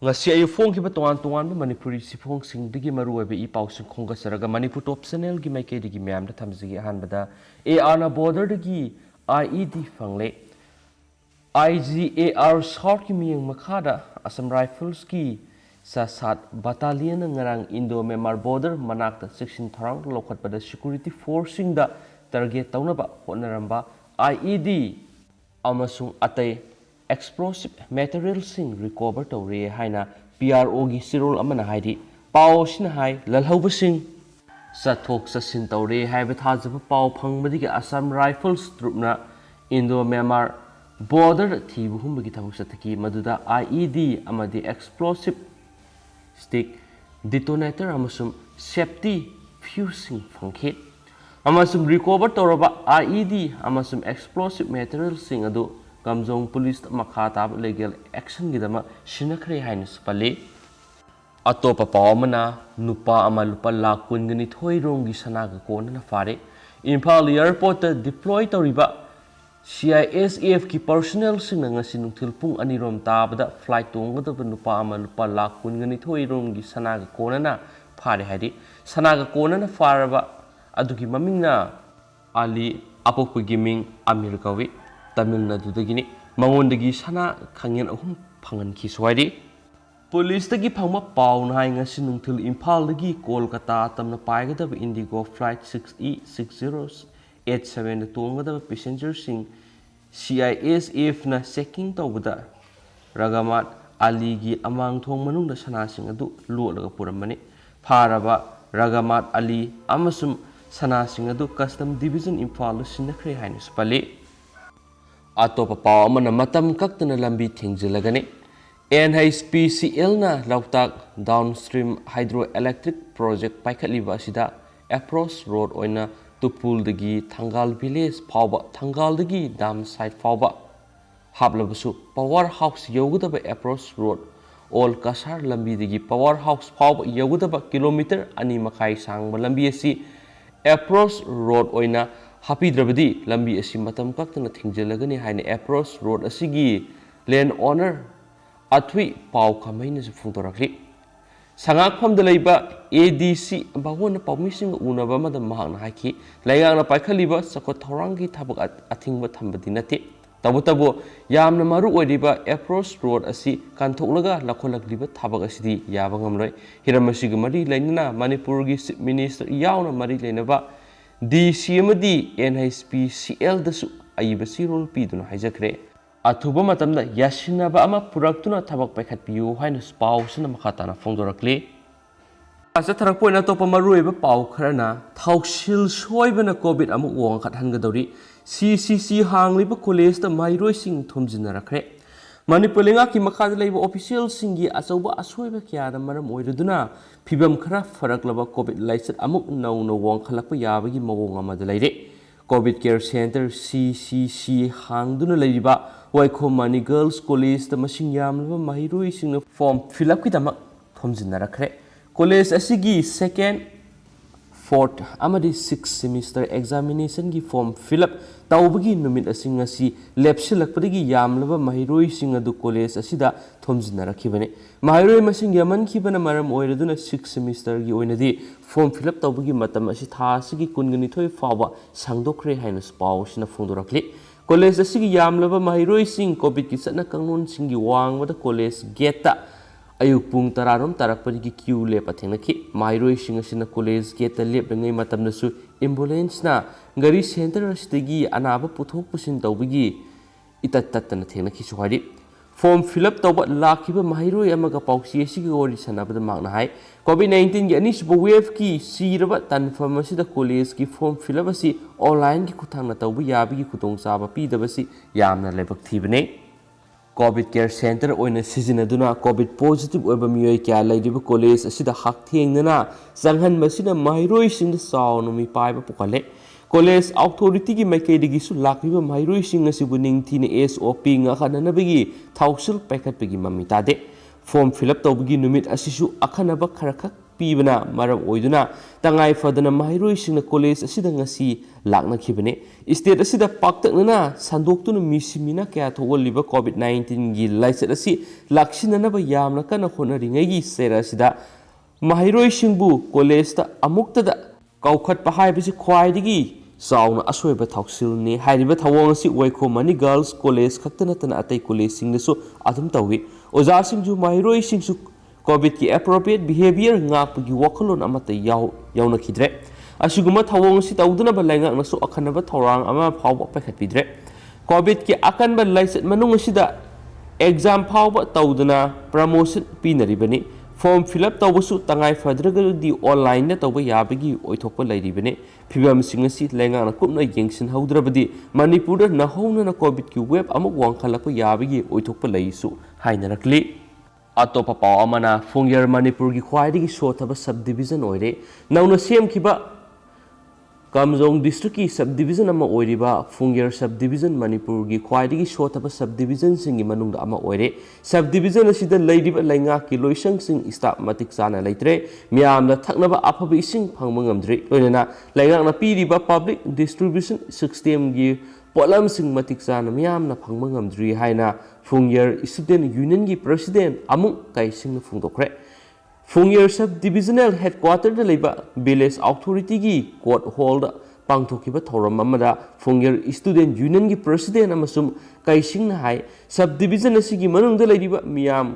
ngasi ayu phongkiba tongan tongan ba manipuri sifong singdigi maruobe I pausing khongasaraga manipur top channel gi maike digi myam da thamjigi ahanbada AR border digi IED fangle IGAR South ki miyang makhada Assam Rifles ki sa sat battalion ngarang Indo Myanmar border manakta section tharang lokhatbada security forcing da target taunaba honaramba IED amasung atai explosive materials sing recover tawre haina PRO gi sirol amana haidi pau sin hai lalhauba sing sathok sasin tawre haiba thajaba pau phangbadi gi Assam Rifles troop na Indo Myanmar border thibu humbi gi thabuk sataki maduda IED amadi explosive stick detonator amasum safety fusing phangkhet amasum recover tawraba IED amasum explosive materials sing adu Kamjong police makata legal action gidama sinakre hainus pali atopa pawmana nupa ama lupa lakun gani thoi rongi sanaga kona na fare Imphal airport deploy tawriba CISAF ki personnel sing ngasi nungthil pung anirom tabada flight tongada nupa ama lupa lakun gani thoi rongi sanaga kona na fare haidi sanaga kona na faraba adugi mamingna Ali apokpu giming Amir Kawi Tamil Nadu dagini mangondagi sana khangen ahum phangan ki swadi police dagi phangma pawn hai ngasi nungthil Imphal dagi Kolkata tamna paigada Indigo flight 6E6087 da tongada passenger sing CISAF na checking tawbada Ragamat Ali gi amang thong manung da sana sing adu lolaga puramani pharaba Ragamat Ali amasum sana sing adu custom division Imphal sinakre hainus pali Atopa pau amana matam kaktana lambi thingzilagani NHPCL na Lautak downstream hydroelectric project paikhatliba asida approach road oina Tupul dagi Thangal village phawba Thangal dagi dam side phawba hablabasu power house yogudaba approach road all kasar lambi dagi power house phawba yogudaba kilometer ani makai sangba lambi asi approach road oina Happy Drabadi lambi asi matam kaktana thingjalagani haina approach road asigi land owner athui pau khamaina su phungtorakli sangak pham laiba ADC bawon pawmising unaba madam mahang haiki layang na paikhaliba sakot thorangi thabak athingba thambadi nati tabutabu yamna maru oiriba approach road asi kantholaga lakholakliba thabak asidi yaba ngamloi hiramasiga mari lainana Manipur gi chief minister yauna mari lainaba DCMD NHPCL dasu ayibasi role piduna haijakre athuba matamda yasinaba ama puraktuna thabak paikhat piu haina pau sina makhatana phongdorakli asa tharakpoina topa maruiba pau kharana thausil soibana covid amu wong khat hangadori CCC hangliba college da mairoi sing thomjinarakre Manipur lenga ki makhada leiba official singi achauba asoiba kyada maram oiraduna phibam khara faraklaba covid laisat amuk nauno wong khalakpa yabagi mawong amada leire covid care center CCC hangduna leiba Waikhomani girls college da masing yamlaba mahiroi singna form fill up ki damak thomjinarakre college asigi second fourth amadi 6th semester examination gi form fill up tawbagi numit asing asi lepsilakpadagi yamlaba mahiroi sing adu college asida thomjinarakhibane mahiroi masing yaman khibana maram oiraduna 6th semester gi oinadi form fill up tawbagi matam asi tha asigi kungani thoi fawa sangdokre haina spaw sina phongdorakli college asigi yamlaba mahiroi sing covid ki satna kangun singi wangwada college gate ayuk pung tararom tarakpadi queue le pathenaki mairoi singasina college gate lep ngai matamnasu ambulance na gari center asdagi anaba puthok pusin tawbigi itat tatna thenaki suhari form fill up tawba lakhiba mairoi amaga pausi asigi ori sanabada magna hai covid-19 gi anisbu wave ki siraba tanfam asida college ki form fill up asi online ki kuthangna tawbu yabigi kutong saba pidabasi yamna lebak thibne COVID care center oina sizinaduna COVID positive oba miyoi kya laidiba college asida hak thengnana sanghan masina mairoi sing saunu mi paiba pukale college authority gi maikei digi su lakbiba mairoi sing asibu ningthina SOP nga khananabagi thausil paikhat pegi mami tade form fill up tawbagi numit asisu akhanaba kharakak पीबना मरम ओइदुना तंगाई फदना महैरोइसिंगना college असिदा ngasi laknakhibane state asida paktakna sandoktu misimina kya thogoliba covid 19 gi laichet asi laksinana ba yamna kana khonaringai gi sera asida mahairoisingbu college ta amukta da kaukhat pa haibisi khwaidigi sauna asoiba thausilni hairiba thawong asi waikho mani girls college khaktana tana atai college singnasu adum tawi oja singju mahairoisingsu covid ki appropriate behavior ngakpagi wakhalon amata yauna khidre asuguma thawong si tawduna ba laingak nasu akhanaba thorang ama phawba pakhatpidre covid ki akanba laichet manung asida exam phawba tawduna promotion pinaribani form fill up tawbusu tangai fadragadi online na tawba yabagi oithokpa lairibane phibam singasi laingak na kupna yengsin haudrabadi manipur da nahona na covid ki web amuk wangkhalakpa yabagi oithokpa laisu hainarakli atopa paw amana Phungyer Manipur gi khwaidigi sothaba subdivision oire nauna semkhiba Kamjong district ki subdivision ama oiriba Phungyer subdivision Manipur gi khwaidigi sothaba subdivision singi manungda ama oire subdivision asida leidiba lainga ki loisang sing staff matik sana leitre miamna thaknaba aphabi ising phangma ngamdri loinana lainga na piriba public distribution system gi polam sing matik sana miamna phangma ngamdri haina Phungyer student union gi president amung kai sing phungdokre Phungyer subdivisional headquarter da leiba village authority gi court hall da pangthokiba thoram amada Phungyer student union gi president amasum kai sing na hai subdivision asigi manung da leiba miam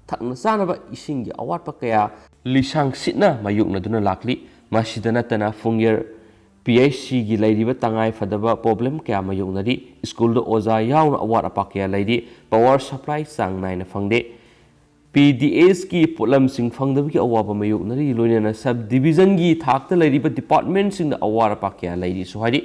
thakna sanaba ising gi awat pa kaya lisang sitna mayukna duna lakli masidana tana Phungyer PHC gi lairiba tangai fadaba problem kya mayungnari school da oza yauna awat apa kya lairi power supply sang naina phangde PDS ki polam sing phangdabi ki awaba mayungnari loinana subdivision gi thakta lairiba department sing da awat apa kya lairi so hari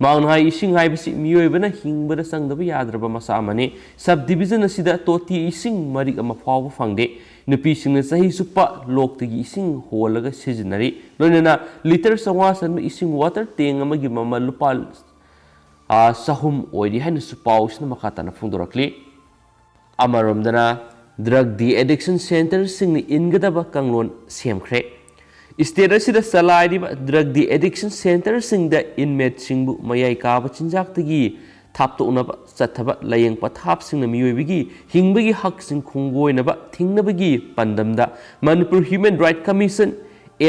mangnai ising hai bisi miyoibana hingbada sangdaba yadraba masa amane subdivision asida toti ising marik ama phawa phangde nupi singna sahi supa loktagi ising holaga sijinari loinana liter sangwa san ising water teng amagi mama lupal sahum oidi hainu supau sna makata na phungdorakli amaromdana drug de-addiction center singni ingadaba kanglon semkhre state asida salairiba drug de-addiction center singda inmate singbu mayai kaba chinjaktagi thapto unaba chathaba layeng pathap singna miyoibigi hingbagi hak sing khunggoinaba thingnabagi pandamda Manipur Human Right Commission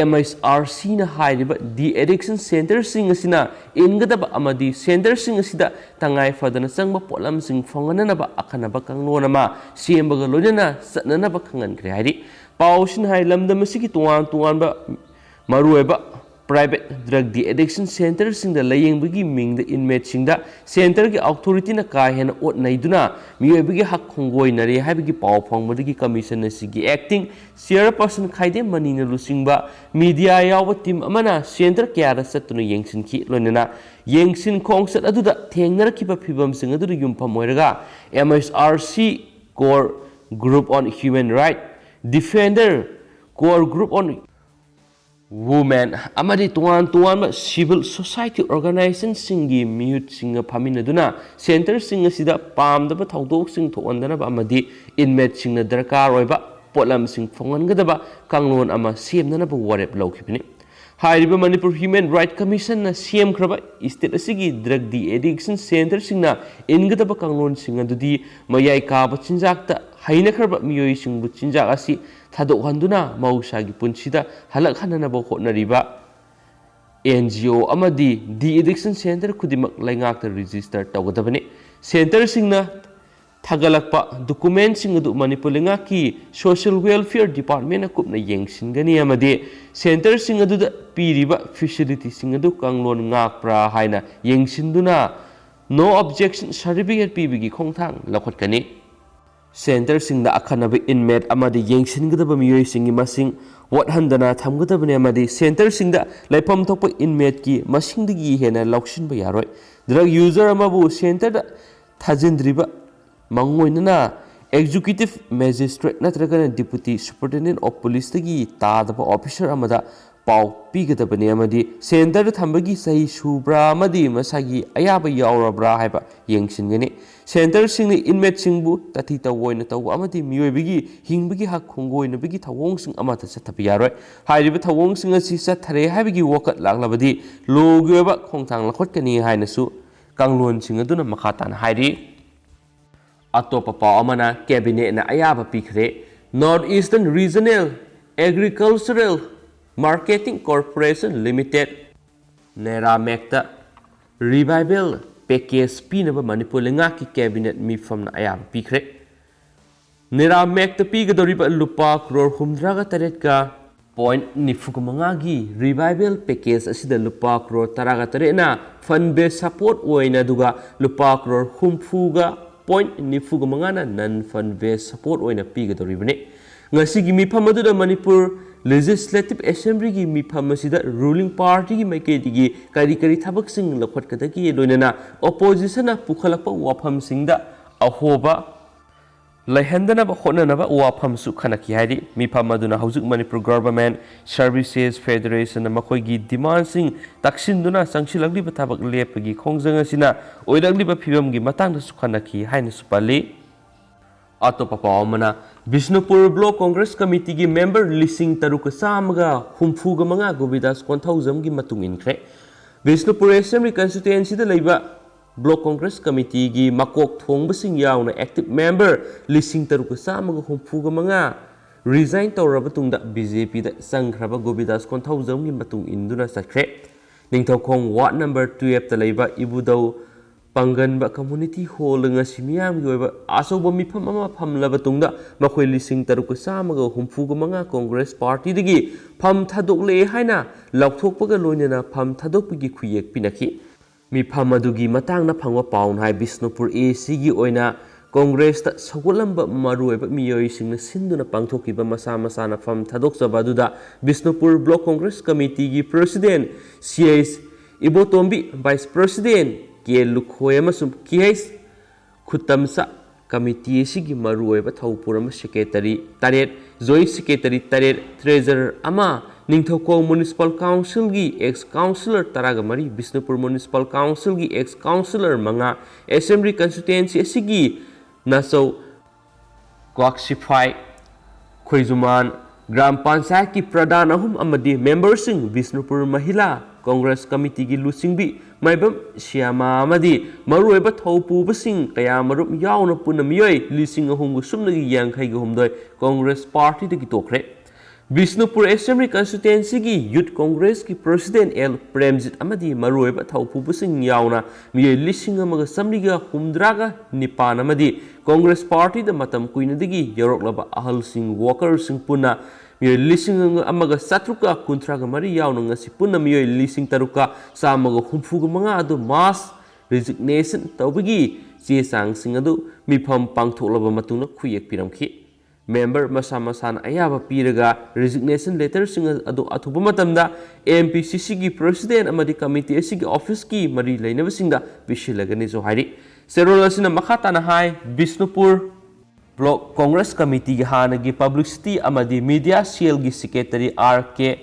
MSRC na hairiba de-addiction center sing asina ingadaba amadi center sing asida tangai fadana sangba polam sing phonganaba akhanaba kanglonama sembaga loinana satnanaba khangankre hairi pausin hai lamdam asigi tuan ba marueba private drug de-addiction center singda layengbugi mingda inmate singda center gi authority na ka hena ot naiduna miyoibigi hak khongoi nare haibigi paw phongbadigi commission asigi acting chairperson khaide manina lusingba media yawa team amana center kyara satuna yengsinki loinana yengsin khongsat aduda thengnarakhiba phibam sing adu yumpham oiraga MSRC core group on human right defender core group on women amadi tuan civil society organization singi miyut singa phaminaduna center singa sida pamdaba thaudok sing thondana amadi inmate singna darkar oiba polam sing phongangadaba kanglon ama semnana ba warep lawkhibini hairiba Manipur Human Right Commission na semkhraba state asigi drug de-addiction center singna ingadaba kanglon singa dudi mayai kaba chinjakta hainakhraba miyoi singbu chinjak asi thadokhanduna mausagi punsida halak hananaba hotnariba NGO amadi de-addiction center kudimak laingakta register tawgadabani center singna thagalakpa document sing adu Manipur lingaki social welfare department na kupna yengsingani amadi center sing adu da piriba facility sing adu kanglon ngakpra haina yengsinduna no objection certificate pibigi khongthang lakhotkani center singda akhanaba inmate amadi yengsingadaba miyoi singi masing wathandana thamgadabane amadi center singda laifam thokpa inmate ki masingdigi hena lauksinba yaroi drug user amabu center da thajindriba mangoinana executive magistrate natragana deputy superintendent of police tagi tadaba officer amada पाउ पीगदबने अमदी centre थंबगी सही Subra अमदी मसागी अयाबा यावरब्रा हाइबा येंगसिनगनी centre सिंग inmate सिंगबु तथि तवोइन तव अमदी मियोइबगी हिंगबगी हक खुंगोइनबगी थवोंग सिंग अमता चथप यारोय हाइरिबा थवोंग सिंग असि चथरे हाइबगी वकत लागलबदी लोगयोबा खोंथांग लखोटकनी हाइनसु कांगलोन सिंग अदुना मखातान हाइरि अतोप पाउ अमना cabinet ना अयाबा पीखरे North Eastern Regional Agricultural Marketing Corporation Limited नेरामेक्ता रिवाइवल पैकेज पीनब मणिपुर लेंगा की कैबिनेट मीफम अयाब पीखरे नेरामेक्ता पीगदोरिब लुपा करोड़ 138.95 की रिवाइवल पैकेज असिद लुपा करोड़ 13 फंड बेस सपोर्ट ओइना दुगा लुपा करोड़ 50.95 ना नन फंड बेस सपोर्ट ओइना पीगदोरिबने ngasi mifam aduda Manipur Legislative Assembly की मिफम असिदा रूलिंग पार्टी की माइकेदी करी करी थबक सिंग लखटकदगी लोइनना ओपोजिशन पुखलप वाफम सिंगदा अहोबा लहंदनब होननब वाफम सु खनकी हाइदि मिफम अदुना हौजुक मणिपुर गवर्नमेंट सर्विसेज फेडरेशन मखोइगी डिमांड सिंग तक्सिनदुना संगसिलगलिब थबक लेपगी खोंजंग असिना ओइरगलिब फिबमगी मतंग सु खनकी हाइन सुपली अतोप पावमना बिष्णुपुर ब्लॉक कांग्रेस कमिटी की मेंबर लिसिंग तरुक सामगा हुमफुग मंगा गोविदास कोंथौजम की मतुंग इनख्रे बिष्णुपुर असेंबली कंस्टिट्युएंसी द लेबा ब्लॉक कांग्रेस कमिटी की मकोक थोंबसिंग यावना एक्टिव मेंबर लिसिंग तरुक सामगा हुमफुग मंगा रिजाइन तौरब तुंगदा बीजेपी द संग्रब गोविदास कोंथौजम की मतुंग इंदुना सख्रे निंगथौखोंग वार्ड नंबर 12 त लेबा इबुदौ पंगनबा कम्युनिटी हॉल ngasiमियाम gi oiba asoba mifam ama phamlaba tungda makhoi lising taruk samaga humfuga manga congress party digi pham thadokle haina laukthokpaga loinena pham thadokpigi khuyek pinaki mifam adugi matangna phangwa paun hai Bishnupur AC gi oina congress ta sogolamba maruiba miyoi singna sinduna pangthokiba masa masana pham thadokjaba duda Bishnupur block congress committee gi president CS Ibotombi vice president के लुखोयमसुम case खुतमसा committee की मरुएब थौपुरम secretary तरेट joint secretary तरेट treasurer अमा निंगथौको municipal council की एक्स काउंसिलर तरागमरी बिष्णुपुर म्युनिसिपल काउंसिल की एक्स काउंसिलर मंगा असेंबली कंस्टिट्युएंसी की नसौ क्वाक्सिफाई खोइजुमान ग्राम पंचायत की प्रधान अहुम अमदी मेंबरसिंग बिष्णुपुर महिला कांग्रेस कमिटी की लुसिंगबी माइबम श्यामा अमदी मरुएब थौपुबसिंग कया मरुप यावना पुन मियोय लिसिंग अहुमगु सुमनगी यांखै गु हुमदोय कांग्रेस पार्टी दगी तोखरे बिष्णुपुर असेंबली कंस्टिट्युएंसी की यूथ कांग्रेस की प्रेसिडेंट एल प्रेमजित अमदी मरुएब थौपुबसिंग यावना मियोय लिसिंग अमगा समलिगा हुमद्रागा निपान अमदी कांग्रेस पार्टी द मतम कुइनदगी यरोकलबा अहलसिंग वर्करसिंग पुना मियोय लिसिंग अमगा सत्रुका कुंथ्रागा मरी यावना ngasi पुना मियोय लिसिंग तरुका सामगा हुमफुगा मंगा अदु मास रिजिग्नेशन तौबगी चे सांगसिंग अदु मिफम पांगथोलबा मतुंग खुयेक पिरमखि मेंबर मसा मसाना अयाबा पीरगा रिजिग्नेशन लेटर सिंग अदु अथुबा मतमदा एमपीसीसी की प्रेसिडेंट अमदी कमिटी एसी की ऑफिस की मरी लेनबसिंगदा पिशिलगनि जो हाइरि सेरोल असिना मखाताना हाय बिष्णुपुर ब्लॉक कांग्रेस कमिटी की हानगी पब्लिसिटी अमदी मीडिया सेल की सेक्रेटरी आर.के.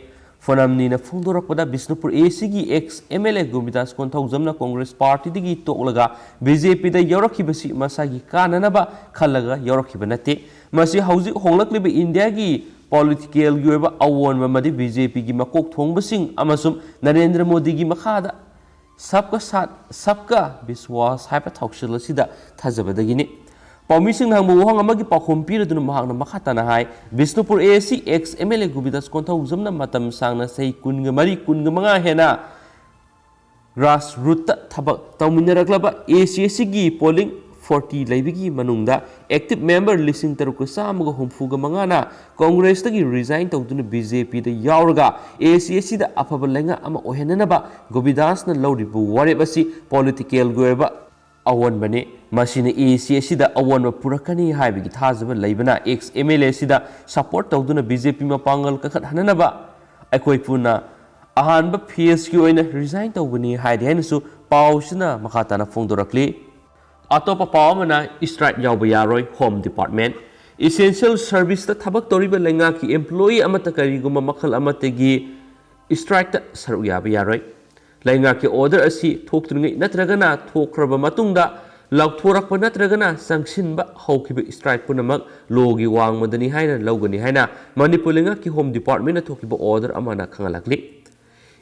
फोनमनीना फोंदोरपदा बिष्णुपुर एसी की एक्स एमएलए गोविदास कोंथौजमना कांग्रेस पार्टी दगी तोकलगा बीजेपी दा यौरखिबसी मसागी काननबा खल्लगा यौरखिबा नते मसी हौजिक होंगलक्लिबा इंडिया की पॉलिटिकल की ओइबा अवोनबा मदी बीजेपी की मकोक थोंगबसिंग अमसुम नरेंद्र मोदी की मखादा सबका साथ सबका विश्वास हाइपा थौक्सिलसिदा थाजबदगिनी पाउमिसिंग नांगबो वहांग अमगी पाखोम पीरदुन महांगना मखाताना हाय बिष्णुपुर एसी एक्स एमएलए गुबिदास कोंथौजमना मतम सांगना सही कुनग मरी कुनग मंगा हेना ग्रास रूट थबक तौमिनरक्लबा एसीएसी की पोलिंग 40 लेबिगी मनुंगदा एक्टिव मेंबर लिसिंग तरुक सामग हुमफुगा मंगाना कांग्रेस तगी रिजाइन तौदुन बीजेपी द यावरगा एसीएसी द अफब लेंगा अमा ओहेननबा गोविदासना लौरिबु वारेबसी पॉलिटिकल गोयबा अवन बने मसीने एसीएसी द अवन पुरकनी हाइबगी थाजब लेबना एक्स एमएलए सिदा सपोर्ट तौदुन बीजेपी मपांगल कखत हननबा अखोय पुना अहानब फेस की ओइना रिजाइन तौबनी हाइदे हेनसु पाउसना मखाताना फोंदोरक्ली अतोप पावमना स्ट्राइक यावबा यारोय होम डिपार्टमेंट इसेंशियल सर्विस द थबक तोरिबा लेंगा की एम्प्लॉई अमत करिगुम मखल अमतगी स्ट्राइक सरुक याब यारोय लेंगा के ऑर्डर असी थोक्तुंगै नत्रगना थोक्रब मतुंगदा लौथोरक नत्रगना संगसिनब हौखिब स्ट्राइक पुनमक लोगी वांगमदनी हाइना लौगनी हाइना मणिपुर लेंगा की होम डिपार्टमेंट थोकिब ऑर्डर अमाना खंगलकली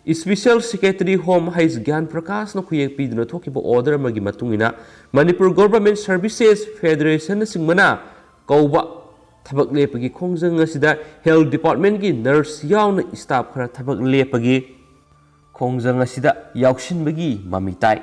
स्पेशल सेक्रेटरी होम हाइज ज्ञान प्रकाश खुये पीदुना थोकिब ऑर्डर अमगी मतुंगिना मणिपुर गवर्नमेंट सर्विसेज फेडरेशन सिंगमना कौबा थबक लेपगी खोंजंग असिदा हेल्थ डिपार्टमेंट की नर्स यावना स्टाफ खरा थबक लेपगी खोंजंग असिदा यावसिनबगी ममिताई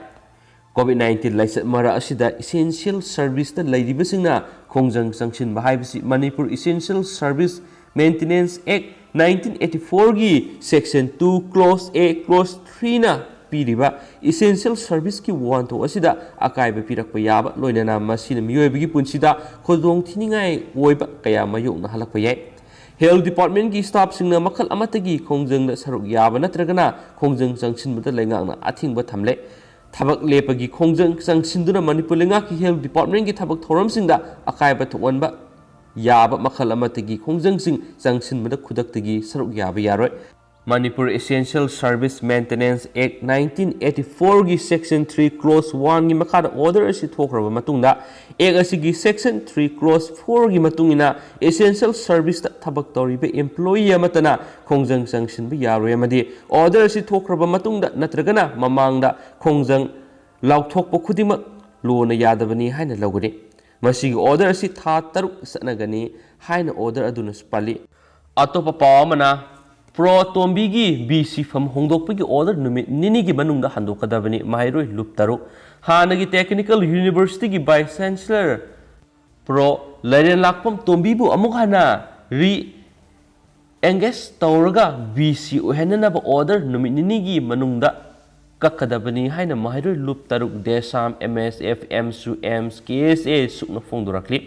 COVID-19 लाइसत मरा असिदा इसेंशियल सर्विस ता लैरिबसिंगना खोंजंग संगसिन बहाइबसि Manipur essential service maintenance act 1984 की सेक्शन 2 क्लोज A क्लोज 3 ना पीरिबा इसेंशियल सर्विस की वांथो असिदा अकाइब पिरक याबा लोइनना मसिन मियोइबगी पुंसिदा खोदोंग थिनिंगाई ओइबा कया मयोंना हलक याय हेल्थ डिपार्टमेंट की स्टाफ सिंगना मखल अमतगी खोंजंग सरुक याबा नत्रगना खोंजंग संगसिनबदा लेंगांगना अथिंगबा थमले थबक लेपगी खोंजंग संगसिनदुना मणिपुर लेंगा की हेल्थ डिपार्टमेंट की थबक थोरमसिंगदा अकाइब थोवनबा याब मखल अमतगी खोंजंगसिंग संगसिनबदा खुदक्तगी सरुक याबा यारोय Manipur essential service maintenance act 1984 की सेक्शन 3 क्लोज 1 की मखादा ऑर्डर असी थोखरबा मतुंगदा एक्ट असिगी सेक्शन 3 क्लोज 4 की मतुंगिना एसेंशियल सर्विस थबक तौरिबे एम्प्लॉई अमतना खोंजंग संगसिनबा यारोय अमदी ऑर्डर असी थोखरबा मतुंगदा नत्रगना ममांगदा खोंजंग लाउथोकपा खुदिमक लोना यादबनी हाइना लौगनी मसिगी ऑर्डर असी था तरुक सनगनी हाइना ऑर्डर अदुना स्पाली अतोपा पावमना प्रो तोंबी की BC फम होंदोकपगी ऑर्डर नुमित निनी की मनुंगदा हंदोकदबनी माहिरोय लुप तरुक हानगी टेक्निकल यूनिवर्सिटी की vice chancellor prof Lairenlakpam तोंबीबु अमुक हाना री एंगेज तौरगा BC ओहेननब ऑर्डर नुमित निनी की मनुंगदा कक्कदबनी हाइना माहिरोय लुप तरुक देसाम MSF MSU एम्स KSA सुकना फोंदोरकली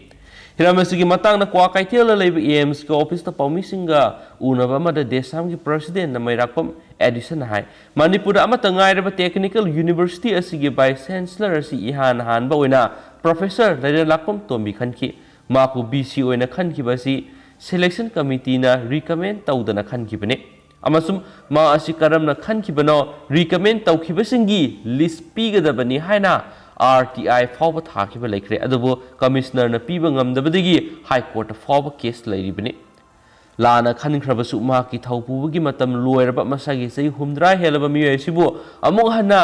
हिरामसिगी मतांगना क्वा काइथेल लेब एम्स के ऑफिस ता पौमिसिंगा उनबा मद देसाम की प्रेसिडेंट मैराकपम एडिशन हाय मणिपुर अमतंगाइरब टेक्निकल यूनिवर्सिटी असिगी वाइस चांसलर असि इहान हानबा ओइना प्रोफेसर लैरेन लाकपम तोंबी खनखी माकु BC ओइना खनखिबसि सिलेक्शन कमिटी ना रिकमेंड तौदना खनखिबने अमसुम मा असि करमना खनखिबनो रिकमेंड तौखिबसिंगी लिस्ट पीगदबनी हाइना RTI फाव थाखिब लेख्रे अदुबो कमिश्नर न पीब ngamdabadigi हाई कोर्ट फाव केस लैरिबने लाना खनख्रबसु मा की थौपुबगी मतम लोयरबा मसागी सही हुमद्रा हेलब मियसिबो अमुक हना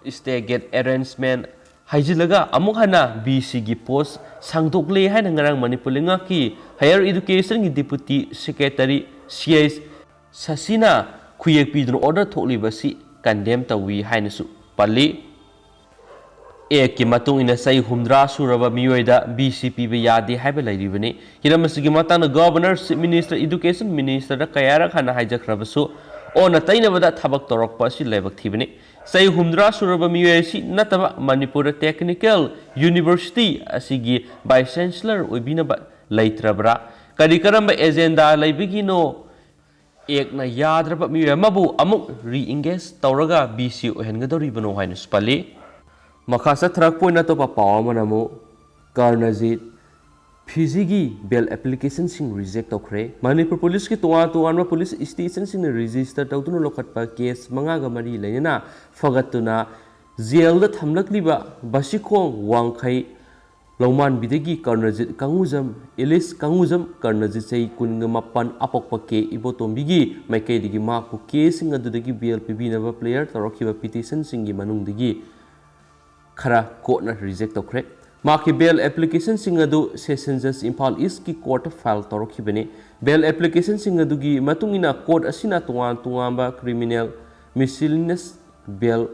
स्टे गेट अरेंजमेंट हाइजिलगा अमुक हना BC की पोस्ट सांगदोकले हाइना ngarang मणिपुर लेंगा की हायर एजुकेशन की डिप्यूटी सेक्रेटरी CS ससीना खुयेक पीदुन ऑर्डर थोकलिबसि कंडेम तवी हाइनसु पल्ली एक की मतुंग इन सही हुमद्रा सुरब मियोइदा BC पीबे यादे हाइब लैरिबने हिरमसिगी मतांग governor chief minister education minister कयारक हना हाइजख्रबसु ओ नतैनबदा थबक तोरकपा असि लेबक थिबने सही हुमद्रा सुरब मियोइसि नतबा मणिपुर टेक्निकल यूनिवर्सिटी असिगी वाइस चांसलर ओइबिनबा लैत्रबरा करी करम एजेंडा लैबिगिनो एक न याद्रब मियोमबु अमुक री एंगेज तौरगा BC ओहेनगदोरिबनो हाइन स्पली मखासा थरक पोइना तो पाव मनमु कर्नजीत फिजी की बेल एप्लीकेशन सिंग रिजेक्ट तौखरे मणिपुर पुलिस की तोआन पुलिस स्टेशन सिंग रजिस्टर तौदुना लोखटपा केस मंगागा मरी लेना फगतुना जेल द थमलकलिबा बसिखोंग वांखै लौमान बिदगी कर्नजीत कंगुजम इलिस कंगुजम कर्नजीत से कुनग मपन अपोकप के इबोतोंबिगी मैकेदिगी माकु केसिंग अदुदगी बेल पिबिनबा प्लेयर तौरखिबा पिटिशन सिंगी मनुंगदिगी खरा कोर्टना रिजेक्ट तौखरे माकी बेल एप्लीकेशन सिंग अदु सेशन जज इम्फाल ईस्ट की कोर्ट फाइल तौरखिबने बेल एप्लीकेशन सिंग अदुगी मतुंगिना कोर्ट असिना तुआंबा क्रिमिनल मिसलिनियस बेल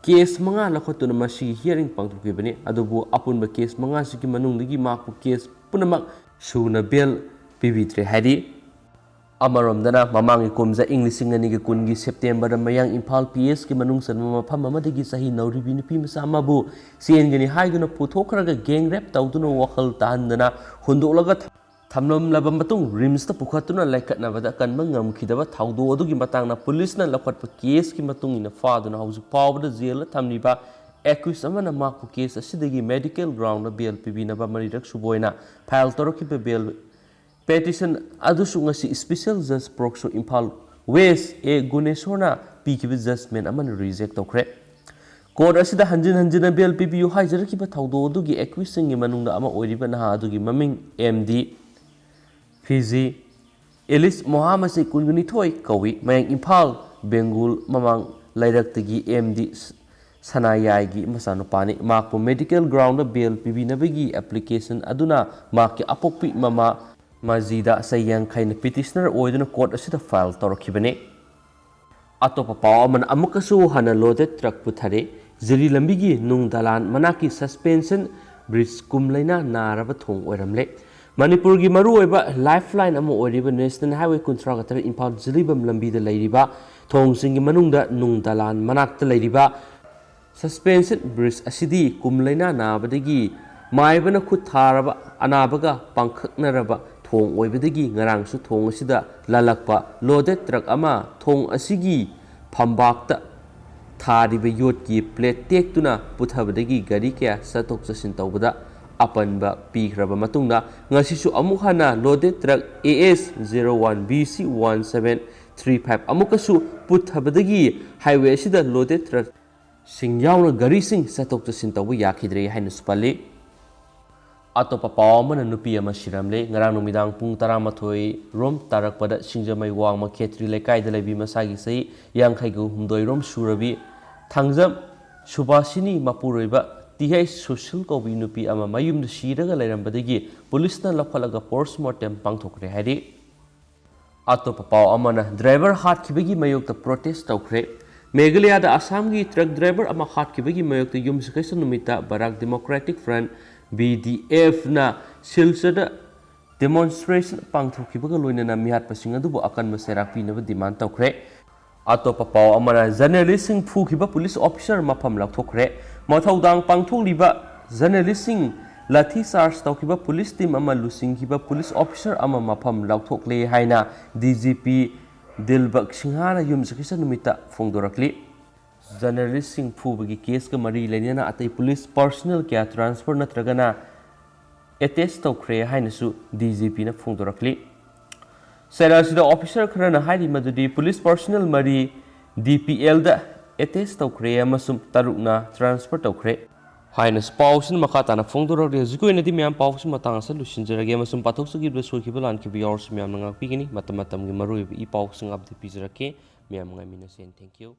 केस मंगा लखतुना मसी हियरिंग पांगथोखिबने अदुबु अपुनबा केस मंगा सिकी मनुंगदगी माकु केस पुनमक सुना बेल पिबिद्रे हाइदि अमरमदना ममांगी कुमजा इंग्लिशिंग अनिगे कुनगी सेप्टेम्बर मयांग इम्फाल PS की मनुंग सनम मफम अमदगी सही नौरिबी नुपी मसा अमबु सेनगनी हाइदुना पुथोखरगा गैंग रेप तौदुना वखल ताहनदना हुंदोलगा थमलमलब मतुंग रिम्स ता पुखतुना लाइकटनबदा कनबा ngamखिदबा थाउदो अदुगी मतांगना पुलिसना लखटप केस की मतुंग इन फादुना हौजु पावबदा जेल थमनिबा एक्विस अमना माकु केस असिदगी मेडिकल ग्राउंड बेल पिबिनबा मरिरक सुबोइना फाइल तौरखिबा बेल पेटिशन अदुसु ngasi स्पेशल जज प्रोक्सो इम्फाल वेस्ट ए गुनेश्वरना पीखिबा जजमेंट अमन रिजेक्ट तौखरे कोर्ट असिदा हंजिन हंजिन बेल पीबीयू हाइजरखिबा थौदो अदुगी एक्विसिंग मनुंगदा अमा ओइरिबा नहा अदुगी ममिंग एमडी फिजी एलिस मोहम्मद कुनगुनी थोय कवि मयंग इम्फाल बेंगुल ममांग लाइरक्तगी एमडी सनायागी मसानुपानी माकपो मेडिकल ग्राउंड बेल पीबीनबगी एप्लीकेशन अदुना माकि अपोक्पी ममा मजीदा सयंग खैन पिटिशनर ओइदुना कोर्ट असिदा फाइल तौरखिबने अतोप पाव अमन अमुकसु हना लोदे ट्रक पुथरे जिरी लंबिगी नुंग दलान मनाकी सस्पेंशन ब्रिज कुमलैना नारब थोंग ओइरमले मणिपुर की मरुओइबा लाइफलाइन अमो ओइरिबा नेशनल हाईवे 39 इम्फाल जिरीबम लंबीदा लैरिबा थोंगसिंगी मनुंगदा नुंग दलान मनाक्ता लैरिबा सस्पेंशन ब्रिज असिदी कुमलैना नाबदगी माइबना खुद थारबा अनाबगा पांखकनरबा थोंग ओइबदगी ngarangsु थोंग असिदा लालकपा लोडेड ट्रक अमा थोंग असिगी फंबाक्ता थारिबा योटकी प्लेट टेक्तुना पुथबदगी गाड़ी क्या सतोक चसिन तौबदा अपनबा पीखरबा मतुंगदा ngasisu amuk hana loaded truck AS01 BC1735 amukasu puthabadagi highway sida loaded truck singyawna gari sing satok chasin tawbu yakhidre haina supali atopa pawmana nupi ama siramle ngarang numidang pung 13 rom tarakpada singjamai wangma khetri lekai da lebi masagi sei yangkhaigu humdoi rom surabi thangjam subashini mapuroiba तिहाई social कौबी नुपी अमा मयुम सीरगा लेरंबदगी पुलिसना लफलगा postmortem पांथोखरे हारि अतोप पाव अमना driver हाटखिबगी मयोक्ता protest तौखरे मेघालयदा आसामगी truck driver अमा हाटखिबगी मयोक्ता युमसकैसा नुमिता Barack democratic front BDF ना सिलचरदा demonstration पांथोखिबगा लोइनना मिहाटपसिंग अदुबो अकनम सेराक पिनबा demand तौखरे अतोप पाव अमना journalist फुखिबा police officer मफम लौथोखरे मथौदांग पांथोखलिबा journalist लाठी charge तौखिबा police team अमा लुसिंखिबा police officer अमा मफम लौथोखले हाइना DGP दिलबग सिंहाना युमसकिसा नुमिता फोंदोरकली journalist फुबगी case का मरी लेना अतै पुलिस पर्सनल क्या ट्रांसफर नत्रगना एटेच तौखरे हाइनसु DGP ना फोंदोरकली सेरासिदा ऑफिसर खरना हाइरि मदुदी पुलिस पर्सनल मरी DPL दा एटेच तौखरे अमसुम तरुकना ट्रांसफर तौखरे हाइनस पाउसिन मखाताना फोंदोरकले जिकोइनदि म्याम पाउसिन मतांग स लुसिनजरगे अमसुम पाथोकसगिब सोखिब लानखिब यावरस म्याम नंगा पिगनी मतम मतम गी मरुइब इ पाउसिन अपडेट पिजरके म्याम ngai mina sen thank you